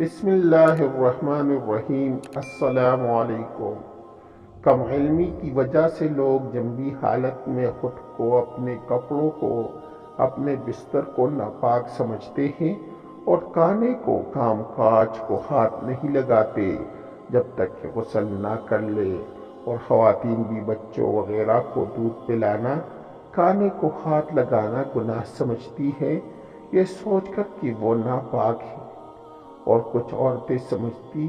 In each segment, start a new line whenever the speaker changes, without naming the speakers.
بسم اللہ الرحمن الرحیم۔ السلام علیکم۔ کم علمی کی وجہ سے لوگ جنبی حالت میں خود کو، اپنے کپڑوں کو، اپنے بستر کو ناپاک سمجھتے ہیں اور کانے کو، کام کاج کو ہاتھ نہیں لگاتے جب تک کہ غسل نہ کر لے، اور خواتین بھی بچوں وغیرہ کو دودھ پلانا، کانے کو ہاتھ لگانا گناہ سمجھتی ہیں، یہ سوچ کر کہ وہ ناپاک ہے، اور کچھ عورتیں سمجھتی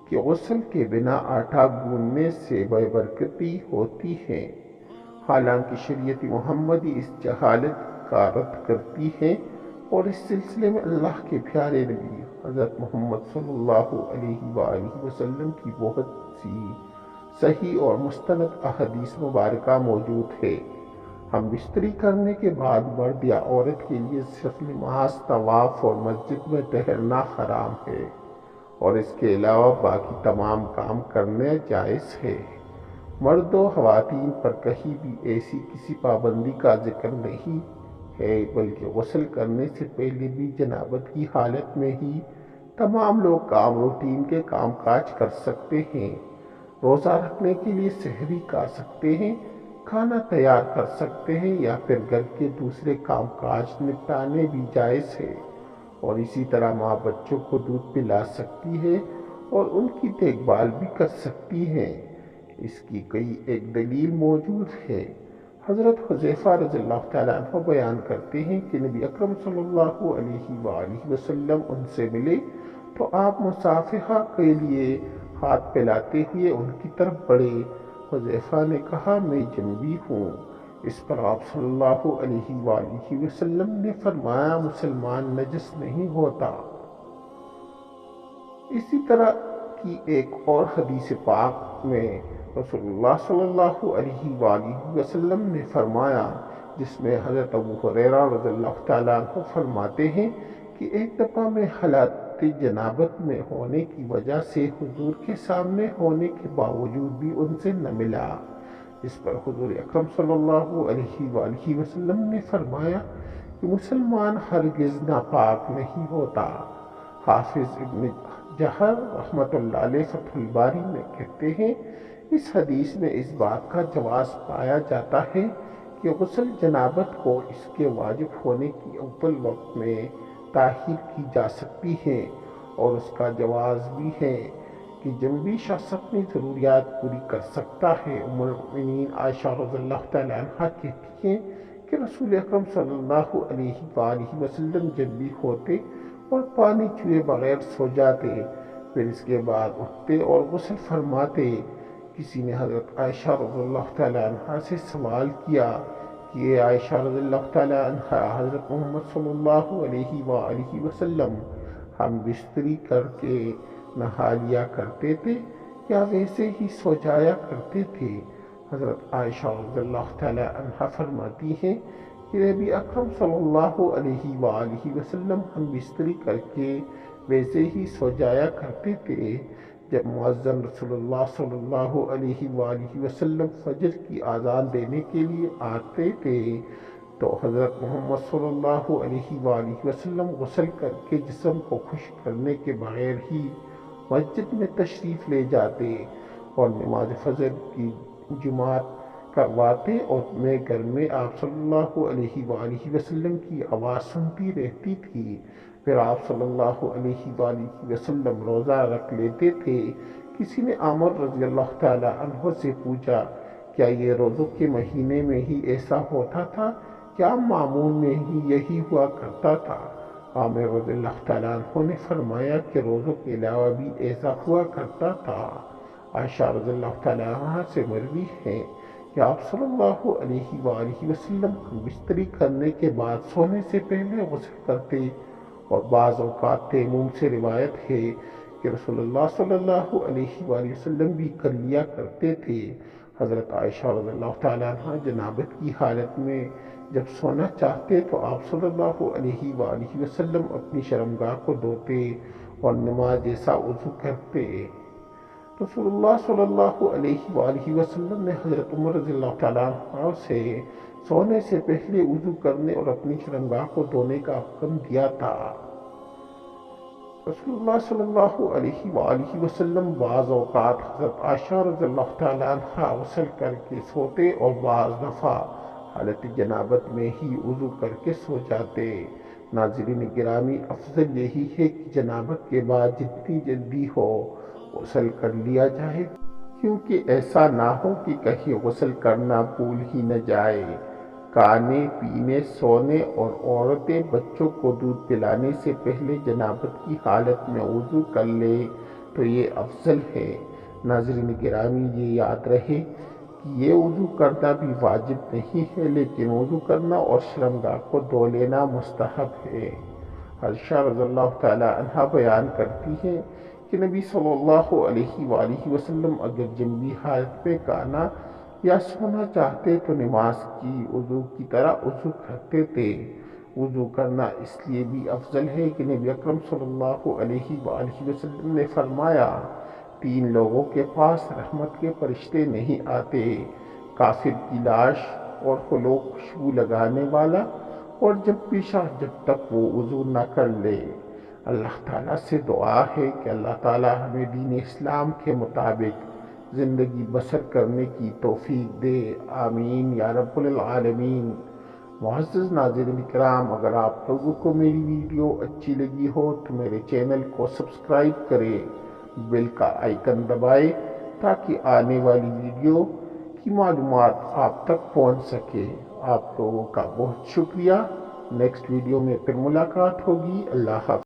کہ غسل کے بنا آٹا گوندنے سے بے برکتی ہوتی ہے، حالانکہ شریعت محمدی اس جہالت کا رد کرتی ہے، اور اس سلسلے میں اللہ کے پیارے نبی حضرت محمد صلی اللہ علیہ وآلہ وسلم کی بہت سی صحیح اور مستند احادیث مبارکہ موجود ہے۔ ہم بستری کرنے کے بعد مرد یا عورت کے لیے صرف نماز، طواف اور مسجد میں ٹہلنا حرام ہے، اور اس کے علاوہ باقی تمام کام کرنے جائز ہے۔ مرد و خواتین پر کہیں بھی ایسی کسی پابندی کا ذکر نہیں ہے، بلکہ غسل کرنے سے پہلے بھی جنابت کی حالت میں ہی تمام لوگ روٹین کے کام کاج کر سکتے ہیں۔ روزہ رکھنے کے لیے سحری کھا سکتے ہیں، کھانا تیار کر سکتے ہیں، یا پھر گھر کے دوسرے کام کاج نپٹانے بھی جائز ہے، اور اسی طرح ماں بچوں کو دودھ پلا سکتی ہے اور ان کی دیکھ بھال بھی کر سکتی ہے۔ اس کی ایک دلیل موجود ہے۔ حضرت حذیفہ رضی اللہ تعالیٰ عنہ بیان کرتے ہیں کہ نبی اکرم صلی اللہ علیہ وآلہ وسلم ان سے ملے تو آپ مصافحہ کے لیے ہاتھ پھیلاتے ہوئے ان کی طرف بڑھے۔ حذیفہ نے کہا، میں جنبی ہوں۔ اس پر آپ صلی اللہ علیہ وآلہ وسلم نے فرمایا، مسلمان نجس نہیں ہوتا۔ اسی طرح کی ایک اور حدیث پاک میں رسول اللہ صلی اللہ علیہ وآلہ وسلم نے فرمایا، جس میں حضرت ابو ہریرہ رضی اللہ تعالیٰ عنہ فرماتے ہیں کہ ایک دفعہ میں حالت جنابت میں ہونے کی وجہ سے حضور کے سامنے ہونے کے باوجود بھی ان سے نہ ملا۔ اس پر حضور اکرم صلی اللہ علیہ وآلہ وسلم نے فرمایا کہ مسلمان ہرگز ناپاک نہیں ہوتا۔ حافظ ابن حجر رحمۃ اللہ علیہ فتح الباری میں کہتے ہیں، اس حدیث میں اس بات کا جواز پایا جاتا ہے کہ غسل جنابت کو اس کے واجب ہونے کی اول وقت میں تاخیر کی جا سکتی ہے، اور اس کا جواز بھی ہے کہ جنبی شخص اپنی ضروریات پوری کر سکتا ہے۔ ام المؤمنین عائشہ رضی اللہ تعالیٰ عنہا کہتی ہیں کہ رسول اکرم صلی اللہ علیہ وآلہ وسلم جنبی ہوتے اور پانی چوئے بغیر سو جاتے، پھر اس کے بعد اٹھتے اور غسل فرماتے۔ کسی نے حضرت عائشہ رضی اللہ تعالیٰ عنہا سے سوال کیا کہ اے عائشہ رضی اللہ تعالیٰ عنہا، حضرت محمد صلی اللہ علیہ وآلہ وسلم ہم بستری کر کے نہا لیا کرتے تھے یا ویسے ہی سو جایا کرتے تھے؟ حضرت عائشہ رضی اللہ تعالیٰ عنہا فرماتی ہیں کہ نبی اکرم صلی اللہ علیہ وآلہ وسلم ہم بستری کر کے ویسے ہی سو جایا کرتے تھے۔ جب مؤذن رسول اللہ صلی اللہ علیہ وآلہ وسلم فجر کی اذان دینے کے لیے آتے تھے تو حضرت محمد صلی اللہ علیہ وآلہ وسلم غسل کر کے جسم کو خشک کرنے کے بغیر ہی مسجد میں تشریف لے جاتے اور نماز فجر کی جماعت کرواتے، اور میں گھر میں آپ صلی اللہ علیہ وآلہ وسلم کی آواز سنتی رہتی تھی۔ پھر آپ صلی اللہ علیہ وآلہ وسلم روزہ رکھ لیتے تھے۔ کسی نے عامر رضی اللہ تعالیٰ عنہ سے پوچھا، کیا یہ روزوں کے مہینے میں ہی ایسا ہوتا تھا، کیا معمول میں ہی یہی ہوا کرتا تھا؟ عامر رضی اللہ تعالیٰ عنہ نے فرمایا کہ روزوں کے علاوہ بھی ایسا ہوا کرتا تھا۔ عائشہ رضی اللہ تعالیٰ عنہ سے مروی ہے کہ آپ صلی اللہ علیہ وآلہ وسلم بستری کرنے کے بعد سونے سے پہلے غسل کرتے، اور بعض اوقات تیمم سے روایت ہے کہ رسول اللہ صلی اللہ علیہ وآلہ وسلم بھی کر لیا کرتے تھے۔ حضرت عائشہ رضی اللہ تعالیٰ عنہ جنابت کی حالت میں جب سونا چاہتے تو آپ صلی اللہ علیہ وآلہ وسلم اپنی شرمگاہ کو دھوتے اور نماز جیسا وضو کرتے۔ رسول اللہ صلی اللہ علیہ وآلہ وسلم نے حضرت عمر رضی اللہ تعالیٰ عنہ سے سونے سے پہلے وضو کرنے اور اپنی شرمگاہ کو دھونے کا حکم دیا تھا۔ رسول اللہ صلی اللہ علیہ وآلہ وسلم بعض اوقات حضرت عائشہ رضی اللہ تعالیٰ عنہ غسل کر کے سوتے اور بعض دفعہ حالت جنابت میں ہی وضو کر کے سو جاتے۔ ناظرین گرامی، افضل یہی ہے کہ جنابت کے بعد جتنی جلدی ہو غسل کر لیا جائے، کیونکہ ایسا نہ ہو کہ کہیں غسل کرنا بھول ہی نہ جائے۔ کھانے پینے، سونے اور عورتیں بچوں کو دودھ پلانے سے پہلے جنابت کی حالت میں وضو کر لے تو یہ افضل ہے۔ ناظرین گرامی، یہ یاد رہے کہ یہ وضو کرنا بھی واجب نہیں ہے، لیکن وضو کرنا اور شرمگاہ کو دھو لینا مستحب ہے۔ عائشہ رضی اللہ تعالیٰ عنہ بیان کرتی ہیں کہ نبی صلی اللہ علیہ وآلہ وسلم اگر جنبی حالت میں کھانا یا سونا چاہتے تو نماز کی وضو کی طرح وضو کرتے تھے۔ وضو کرنا اس لیے بھی افضل ہے کہ نبی اکرم صلی اللہ علیہ وآلہ وسلم نے فرمایا، تین لوگوں کے پاس رحمت کے فرشتے نہیں آتے: کافر کی لاش، اور خلوق خوشبو لگانے والا، اور جب تک وہ وضو نہ کر لے۔ اللہ تعالیٰ سے دعا ہے کہ اللہ تعالیٰ ہمیں دین اسلام کے مطابق زندگی بسر کرنے کی توفیق دے، آمین یا رب العالمین۔ معزز ناظرین کرام، اگر آپ لوگوں کو میری ویڈیو اچھی لگی ہو تو میرے چینل کو سبسکرائب کریں، بیل کا آئیکن دبائیں تاکہ آنے والی ویڈیو کی معلومات آپ تک پہنچ سکے۔ آپ لوگوں کا بہت شکریہ۔ نیکسٹ ویڈیو میں پھر ملاقات ہوگی۔ اللہ حافظ۔